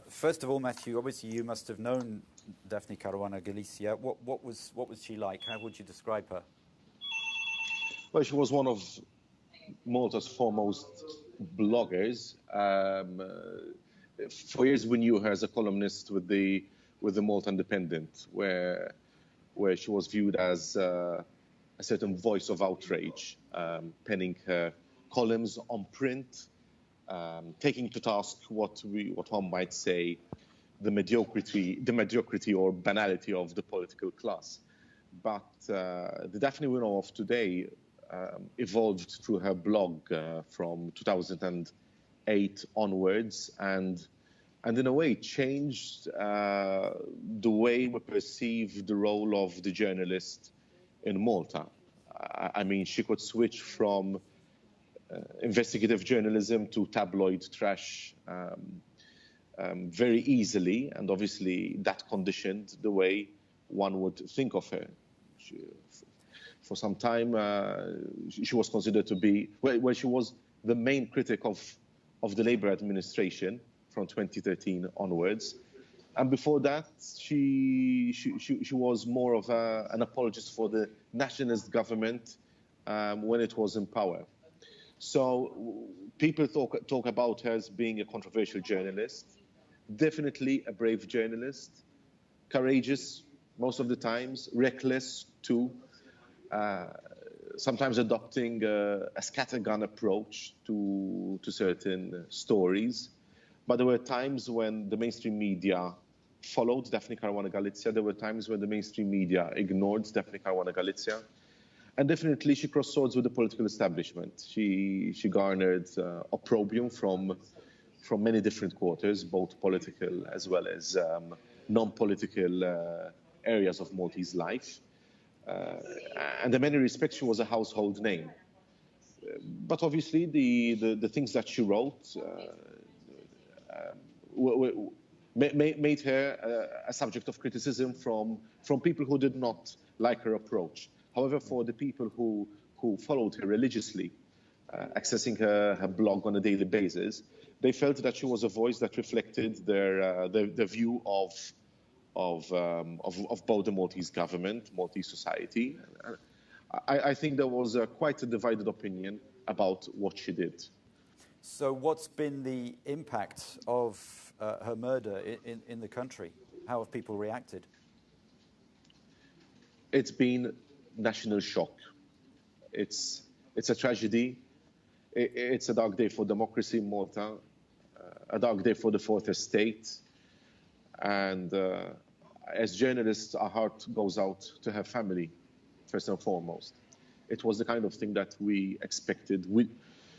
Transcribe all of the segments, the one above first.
First of all, Matthew, obviously you must have known Daphne Caruana Galizia. What was she like? How would you describe her? Well, she was one of Malta's foremost bloggers. For years, we knew her as a columnist with the Malta Independent, where she was viewed as a certain voice of outrage, penning her columns on print, taking to task what one might say the mediocrity or banality of the political class. But the Daphne we know of today evolved through her blog from 2008 onwards, and in a way changed the way we perceive the role of the journalist in Malta. I mean, she could switch from investigative journalism to tabloid trash very easily, and obviously that conditioned the way one would think of her. For some time, she was considered to be, well, she was the main critic of the Labour administration from 2013 onwards. And before that, she was more of an apologist for the nationalist government when it was in power. So people talk about her as being a controversial journalist, definitely a brave journalist, courageous most of the times, reckless too, sometimes adopting a scattergun approach to certain stories. But there were times when the mainstream media followed Daphne Caruana Galizia. There were times when the mainstream media ignored Daphne Caruana Galizia. And definitely she crossed swords with the political establishment. She garnered opprobrium from many different quarters, both political as well as non-political areas of Maltese life. And in many respects, she was a household name. But obviously, the things that she wrote made her a subject of criticism from people who did not like her approach. However, for the people who followed her religiously, accessing her blog on a daily basis, they felt that she was a voice that reflected their view of both the Maltese government, Maltese society. I think there was quite a divided opinion about what she did. So what's been the impact of her murder in the country? How have people reacted? It's been national shock. It's a tragedy. It's a dark day for democracy in Malta, a dark day for the fourth estate. And as journalists, our heart goes out to her family, first and foremost. It was the kind of thing that we expected. We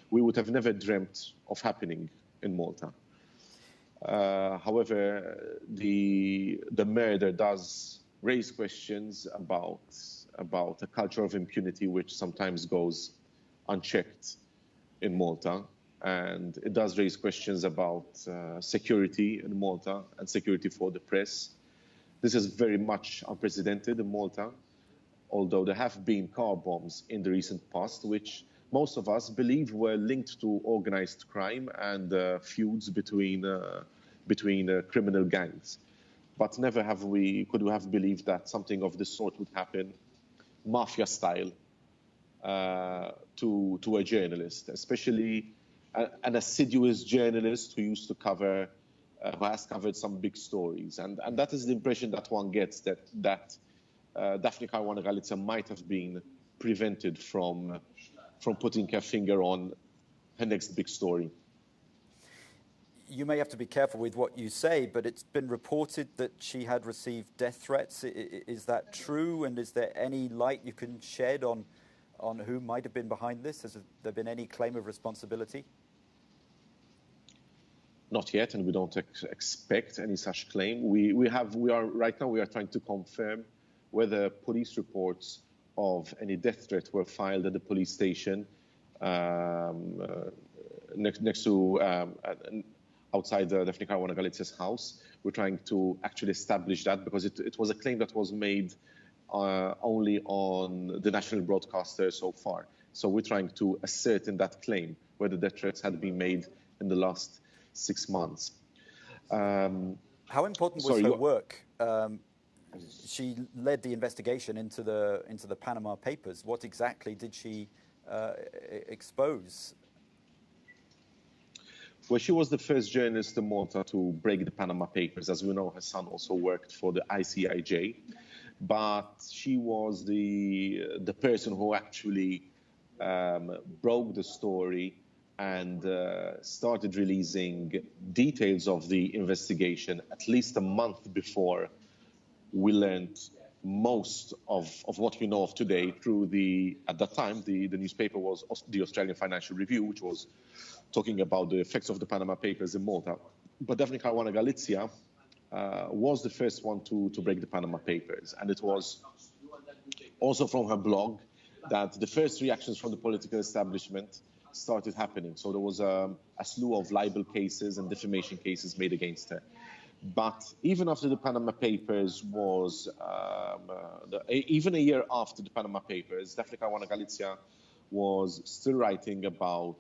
would have never dreamt of happening in Malta. However, the murder does raise questions about a culture of impunity which sometimes goes unchecked in Malta. And it does raise questions about security in Malta and security for the press. This is very much unprecedented in Malta, although there have been car bombs in the recent past, which most of us believe were linked to organized crime and feuds between criminal gangs. But never could we have believed that something of this sort would happen, mafia style, to a journalist, especially an assiduous journalist who used to who has covered some big stories. And that is the impression that one gets, that Daphne Caruana Galizia might have been prevented from putting her finger on her next big story. You may have to be careful with what you say, but it's been reported that she had received death threats. Is that true? And is there any light you can shed on who might have been behind this? Has there been any claim of responsibility? Not yet, and we don't expect any such claim. We are trying to confirm whether police reports of any death threat were filed at the police station next to outside Daphne Caruana Galizia's house. We're trying to actually establish that, because it was a claim that was made only on the national broadcaster so far. So we're trying to ascertain that claim, whether death threats had been made in the last 6 months. How important was her work? She led the investigation into the Panama Papers. What exactly did she expose? Well, she was the first journalist in Malta to break the Panama Papers. As we know, her son also worked for the ICIJ. But she was the person who actually broke the story and started releasing details of the investigation at least a month before we learned most of what we know of today through at that time, the newspaper was the Australian Financial Review, which was talking about the effects of the Panama Papers in Malta. But Daphne Caruana Galizia was the first one to break the Panama Papers. And it was also from her blog that the first reactions from the political establishment started happening. So there was a slew of libel cases and defamation cases made against her. But even after the Panama Papers was, even a year after the Panama Papers, Daphne Caruana Galizia was still writing about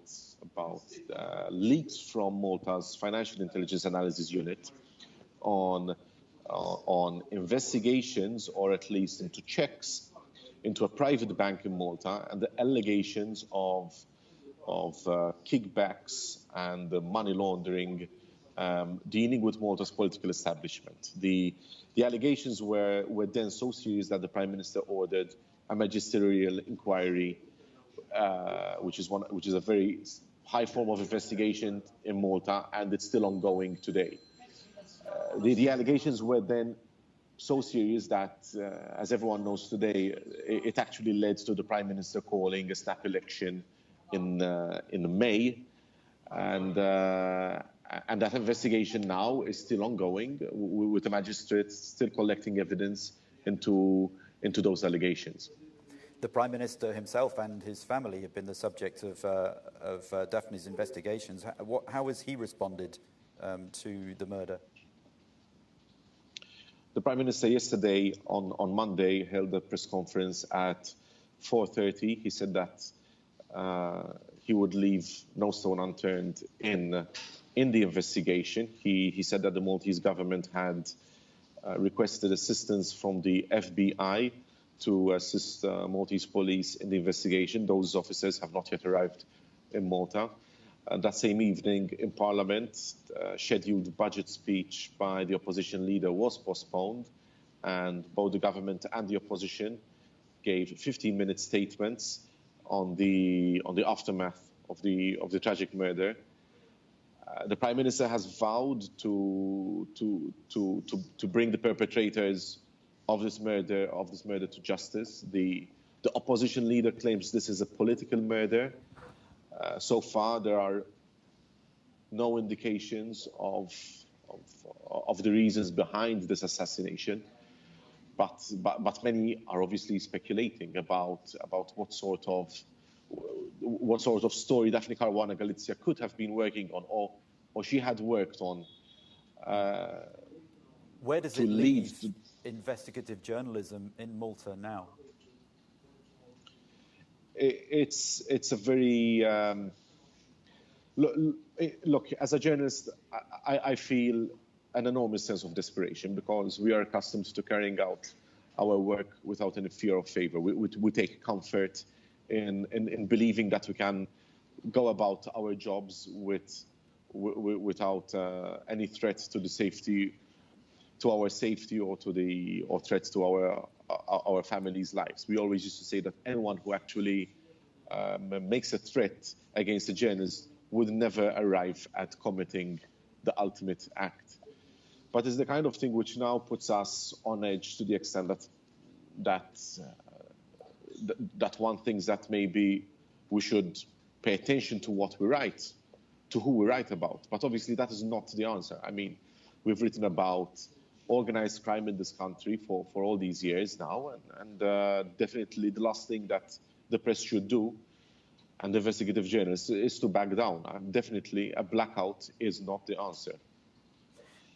leaks from Malta's Financial Intelligence Analysis Unit on investigations, or at least into checks, into a private bank in Malta, and the allegations of kickbacks and money laundering dealing with Malta's political establishment. The allegations were then so serious that the Prime Minister ordered a magisterial inquiry, which is a very high form of investigation in Malta, and it's still ongoing today. The allegations were then so serious that, as everyone knows today, it actually led to the Prime Minister calling a snap election in May, and that investigation now is still ongoing, with the magistrates still collecting evidence into those allegations. The Prime Minister himself and his family have been the subject of Daphne's investigations. How has he responded to the murder? The Prime Minister yesterday, on Monday, held a press conference at 4:30. He said that he would leave no stone unturned in the investigation. He said that the Maltese government had requested assistance from the FBI to assist Maltese police in the investigation. Those officers have not yet arrived in Malta. That same evening in Parliament, scheduled budget speech by the opposition leader was postponed, and both the government and the opposition gave 15-minute statements on the aftermath of the tragic murder. The Prime Minister has vowed to bring the perpetrators of this murder to justice. The opposition leader claims this is a political murder. So far, there are no indications of the reasons behind this assassination, but many are obviously speculating about what sort of story Daphne Caruana Galizia could have been working on, or she had worked on. Where does it leave investigative journalism in Malta now? It's a very look. As a journalist, I feel an enormous sense of desperation, because we are accustomed to carrying out our work without any fear or favor. We take comfort in believing that we can go about our jobs without any threat to the safety, to our safety, or threat to our families' lives. We always used to say that anyone who actually makes a threat against a journalist would never arrive at committing the ultimate act. But it's the kind of thing which now puts us on edge, to the extent that one thinks that maybe we should pay attention to what we write, to who we write about. But obviously that is not the answer. I mean, we've written about organized crime in this country for all these years now, and definitely the last thing that the press should do, and investigative journalists, is to back down. Definitely a blackout is not the answer.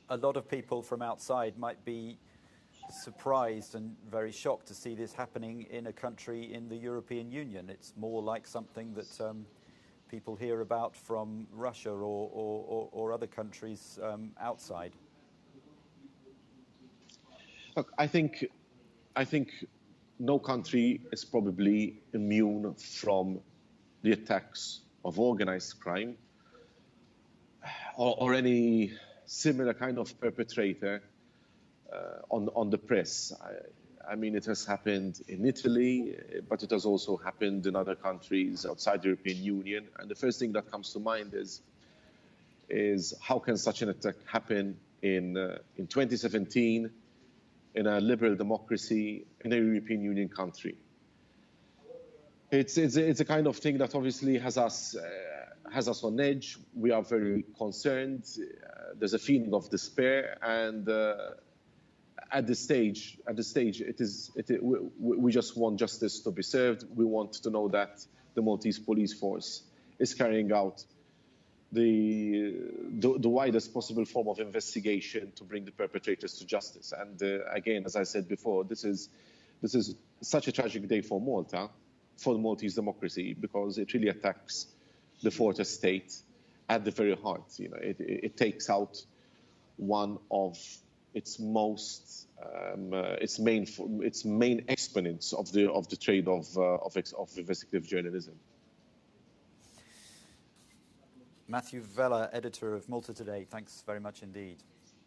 A lot of people from outside might be surprised and very shocked to see this happening in a country in the European Union. It's more like something that people hear about from Russia or other countries outside? Look, I think no country is probably immune from the attacks of organized crime or any similar kind of perpetrator on the press. I mean, it has happened in Italy, but it has also happened in other countries outside the European Union. And the first thing that comes to mind is how can such an attack happen in 2017 in a liberal democracy in a European Union country? It's a kind of thing that obviously has us on edge. We are very concerned. There's a feeling of despair, and at this stage, we just want justice to be served. We want to know that the Maltese police force is carrying out the widest possible form of investigation to bring the perpetrators to justice. And again, as I said before, this is such a tragic day for Malta, for the Maltese democracy, because it really attacks the fourth estate at the very heart. You know, it takes out one of its most its main exponents of the trade of investigative journalism. Matthew Vella, editor of Malta Today, thanks very much indeed.